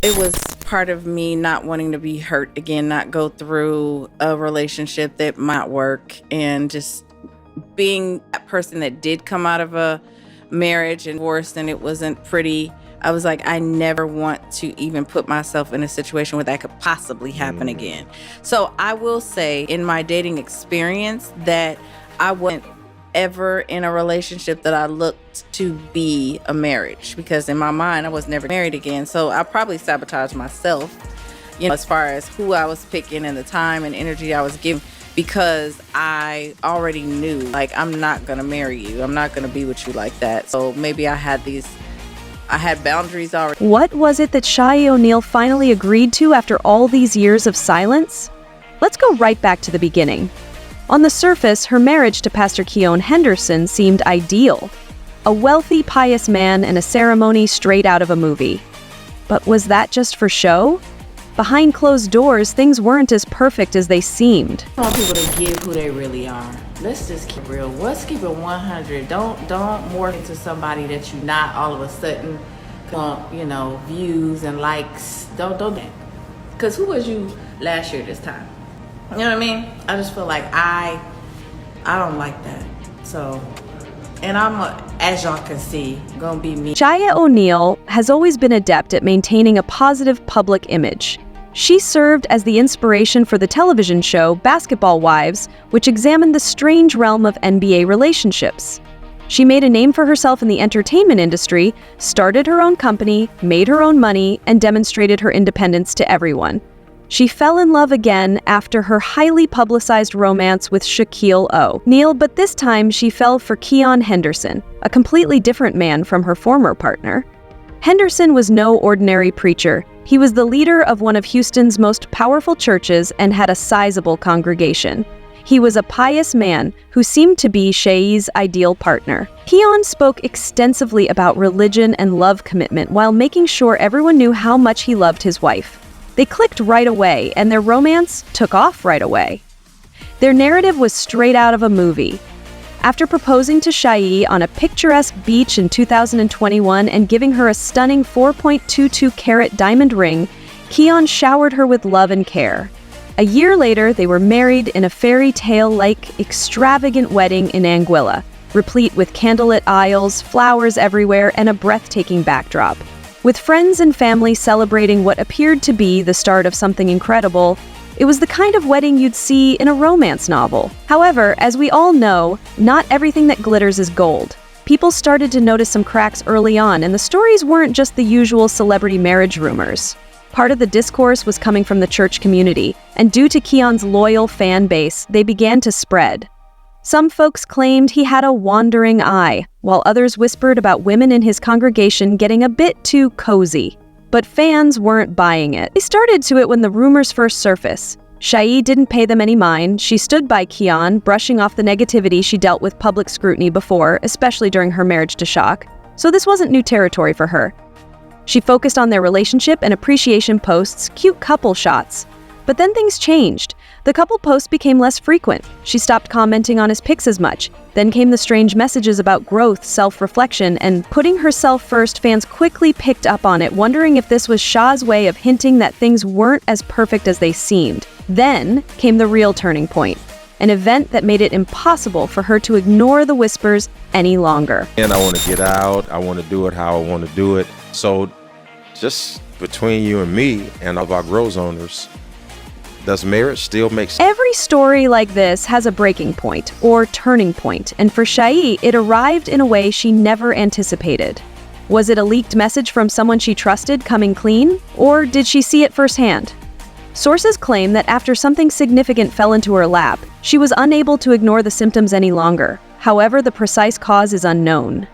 It was part of me not wanting to be hurt again, not go through a relationship that might work, and just being that person that did come out of a marriage and divorce and it wasn't pretty. I was like, I never want to even put myself in a situation where that could possibly happen again. So I will say in my dating experience that I wasn't ever in a relationship that I looked to be a marriage, because in my mind I was never married again. So I probably sabotaged myself, as far as who I was picking and the time and energy I was giving, because I already knew, like, I'm not gonna marry you. I'm not gonna be with you like that. So maybe I had boundaries already. What was it that Shaunie O'Neal finally agreed to after all these years of silence? Let's go right back to the beginning. On the surface, her marriage to Pastor Keon Henderson seemed ideal. A wealthy, pious man and a ceremony straight out of a movie. But was that just for show? Behind closed doors, things weren't as perfect as they seemed. I want people to give who they really are. Let's just keep real. Let's keep it 100. Don't morph into somebody that you're not all of a sudden, views and likes. Don't do that. Because who was you last year this time? You know what I mean? I just feel like I don't like that. So, and as y'all can see, gonna be me. Shaunie O'Neal has always been adept at maintaining a positive public image. She served as the inspiration for the television show Basketball Wives, which examined the strange realm of NBA relationships. She made a name for herself in the entertainment industry, started her own company, made her own money, and demonstrated her independence to everyone. She fell in love again after her highly publicized romance with Shaunie O'Neal, but this time she fell for Keon Henderson, a completely different man from her former partner. Henderson was no ordinary preacher. He was the leader of one of Houston's most powerful churches and had a sizable congregation. He was a pious man who seemed to be Shaunie's ideal partner. Keon spoke extensively about religion and love commitment while making sure everyone knew how much he loved his wife. They clicked right away, and their romance took off right away. Their narrative was straight out of a movie. After proposing to Shaunie on a picturesque beach in 2021 and giving her a stunning 4.22-carat diamond ring, Keon showered her with love and care. A year later, they were married in a fairy tale-like extravagant wedding in Anguilla, replete with candlelit aisles, flowers everywhere, and a breathtaking backdrop. With friends and family celebrating what appeared to be the start of something incredible, it was the kind of wedding you'd see in a romance novel. However, as we all know, not everything that glitters is gold. People started to notice some cracks early on, and the stories weren't just the usual celebrity marriage rumors. Part of the discourse was coming from the church community, and due to Keon's loyal fan base, they began to spread. Some folks claimed he had a wandering eye, while others whispered about women in his congregation getting a bit too cozy. But fans weren't buying it. They started to it when the rumors first surfaced. Shaunie didn't pay them any mind. She stood by Keon, brushing off the negativity she dealt with public scrutiny before, especially during her marriage to Shock. So this wasn't new territory for her. She focused on their relationship and appreciation posts, cute couple shots. But then things changed. The couple posts became less frequent. She stopped commenting on his pics as much. Then came the strange messages about growth, self-reflection, and putting herself first. Fans quickly picked up on it, wondering if this was Shaw's way of hinting that things weren't as perfect as they seemed. Then came the real turning point, an event that made it impossible for her to ignore the whispers any longer. And I want to get out. I want to do it how I want to do it. So just between you and me and of our grows owners, does marriage still make sense? Every story like this has a breaking point or turning point, and for Shaunie, it arrived in a way she never anticipated. Was it a leaked message from someone she trusted coming clean, or did she see it firsthand? Sources claim that after something significant fell into her lap, she was unable to ignore the symptoms any longer. However, the precise cause is unknown.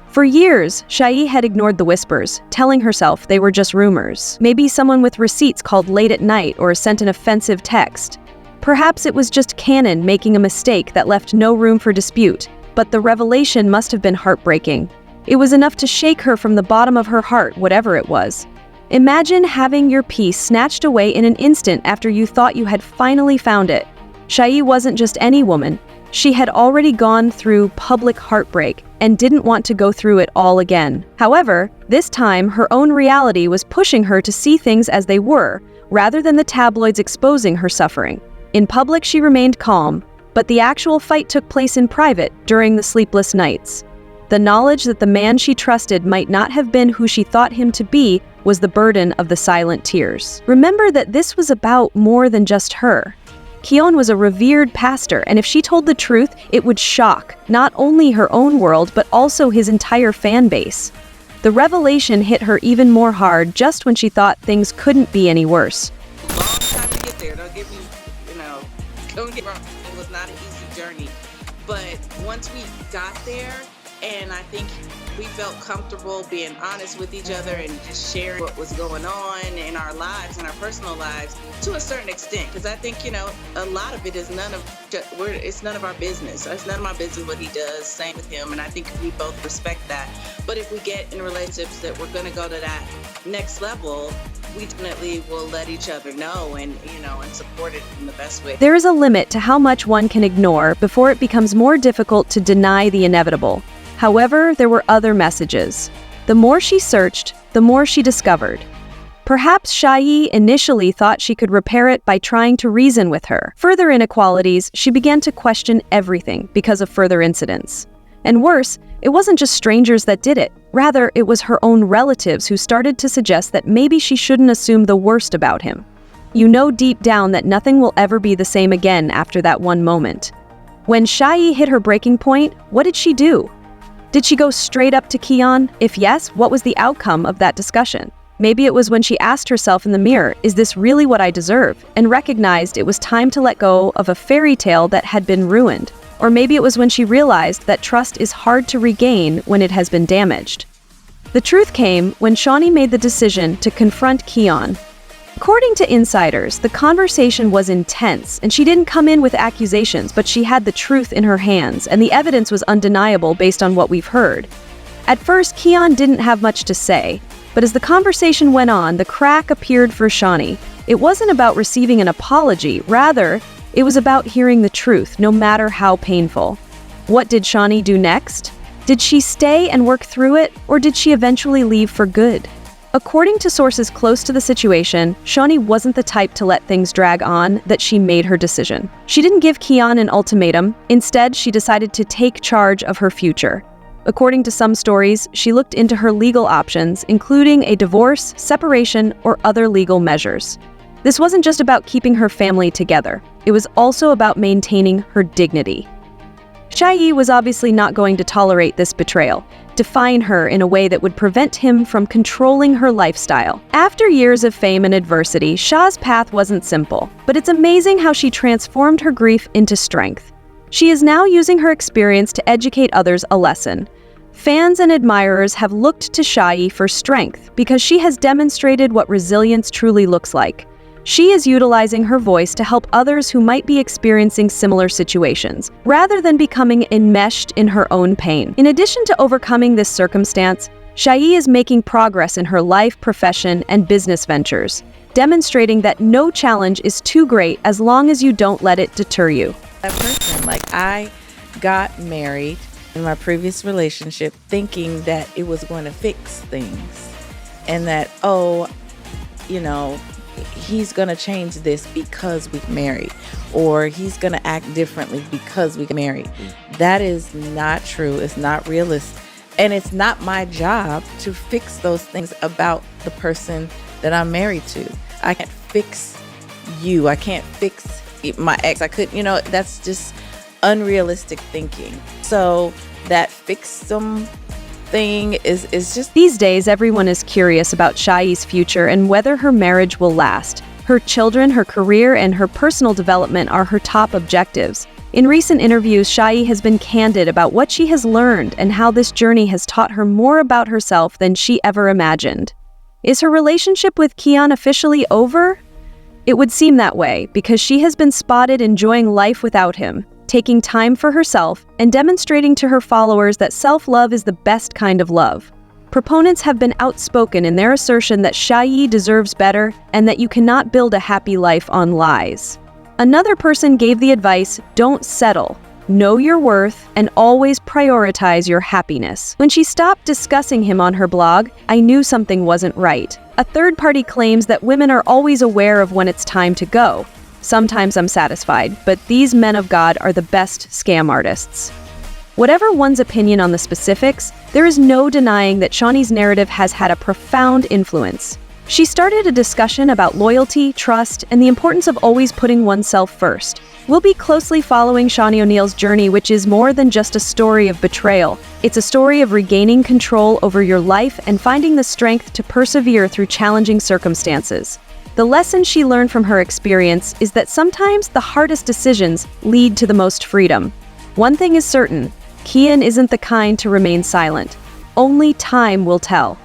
For years, Shaunie had ignored the whispers, telling herself they were just rumors. Maybe someone with receipts called late at night or sent an offensive text. Perhaps it was just Canon making a mistake that left no room for dispute, but the revelation must have been heartbreaking. It was enough to shake her from the bottom of her heart, whatever it was. Imagine having your peace snatched away in an instant after you thought you had finally found it. Shaunie wasn't just any woman. She had already gone through public heartbreak and didn't want to go through it all again. However, this time her own reality was pushing her to see things as they were, rather than the tabloids exposing her suffering. In public, she remained calm, but the actual fight took place in private during the sleepless nights. The knowledge that the man she trusted might not have been who she thought him to be was the burden of the silent tears. Remember that this was about more than just her. Keon was a revered pastor, and if she told the truth, it would shock not only her own world, but also his entire fan base. The revelation hit her even more hard just when she thought things couldn't be any worse. Long time to get there. Don't get me, don't get me wrong. It was not an easy journey, but once we got there, and I think we felt comfortable being honest with each other and just sharing what was going on in our lives, in our personal lives, to a certain extent. Because I think, a lot of it is it's none of our business. It's none of my business what he does. Same with him, and I think we both respect that. But if we get in relationships that we're going to go to that next level, we definitely will let each other know and support it in the best way. There is a limit to how much one can ignore before it becomes more difficult to deny the inevitable. However, there were other messages. The more she searched, the more she discovered. Perhaps Shaunie initially thought she could repair it by trying to reason with her. Further inequalities, she began to question everything because of further incidents. And worse, it wasn't just strangers that did it. Rather, it was her own relatives who started to suggest that maybe she shouldn't assume the worst about him. You know deep down that nothing will ever be the same again after that one moment. When Shaunie hit her breaking point, what did she do? Did she go straight up to Keon? If yes, what was the outcome of that discussion? Maybe it was when she asked herself in the mirror, is this really what I deserve? And recognized it was time to let go of a fairy tale that had been ruined. Or maybe it was when she realized that trust is hard to regain when it has been damaged. The truth came when Shaunie made the decision to confront Keon. According to insiders, the conversation was intense, and she didn't come in with accusations, but she had the truth in her hands, and the evidence was undeniable based on what we've heard. At first, Keon didn't have much to say, but as the conversation went on, the crack appeared for Shaunie. It wasn't about receiving an apology, rather, it was about hearing the truth, no matter how painful. What did Shaunie do next? Did she stay and work through it, or did she eventually leave for good? According to sources close to the situation, Shaunie wasn't the type to let things drag on, that she made her decision. She didn't give Keon an ultimatum. Instead, she decided to take charge of her future. According to some stories, she looked into her legal options, including a divorce, separation, or other legal measures. This wasn't just about keeping her family together. It was also about maintaining her dignity. Shaunie was obviously not going to tolerate this betrayal, define her in a way that would prevent him from controlling her lifestyle. After years of fame and adversity, Shau's path wasn't simple, but it's amazing how she transformed her grief into strength. She is now using her experience to educate others a lesson. Fans and admirers have looked to Shaunie for strength because she has demonstrated what resilience truly looks like. She is utilizing her voice to help others who might be experiencing similar situations, rather than becoming enmeshed in her own pain. In addition to overcoming this circumstance, Shaunie is making progress in her life, profession, and business ventures, demonstrating that no challenge is too great as long as you don't let it deter you. That person, I got married in my previous relationship thinking that it was going to fix things and that, he's going to change this because we're married, or he's going to act differently because we're married. That is not true. It's not realistic. And it's not my job to fix those things about the person that I'm married to. I can't fix you. I can't fix my ex. I couldn't, that's just unrealistic thinking. So that fix them thing is just... These days, everyone is curious about Shaunie's future and whether her marriage will last. Her children, her career, and her personal development are her top objectives. In recent interviews, Shaunie has been candid about what she has learned and how this journey has taught her more about herself than she ever imagined. Is her relationship with Keon officially over? It would seem that way, because she has been spotted enjoying life without him, taking time for herself, and demonstrating to her followers that self-love is the best kind of love. Proponents have been outspoken in their assertion that Shaunie deserves better and that you cannot build a happy life on lies. Another person gave the advice, don't settle. Know your worth and always prioritize your happiness. When she stopped discussing him on her blog, I knew something wasn't right. A third party claims that women are always aware of when it's time to go. Sometimes I'm satisfied, but these men of God are the best scam artists. Whatever one's opinion on the specifics, there is no denying that Shaunie's narrative has had a profound influence. She started a discussion about loyalty, trust, and the importance of always putting oneself first. We'll be closely following Shaunie O'Neal's journey, which is more than just a story of betrayal. It's a story of regaining control over your life and finding the strength to persevere through challenging circumstances. The lesson she learned from her experience is that sometimes the hardest decisions lead to the most freedom. One thing is certain, Kian isn't the kind to remain silent. Only time will tell.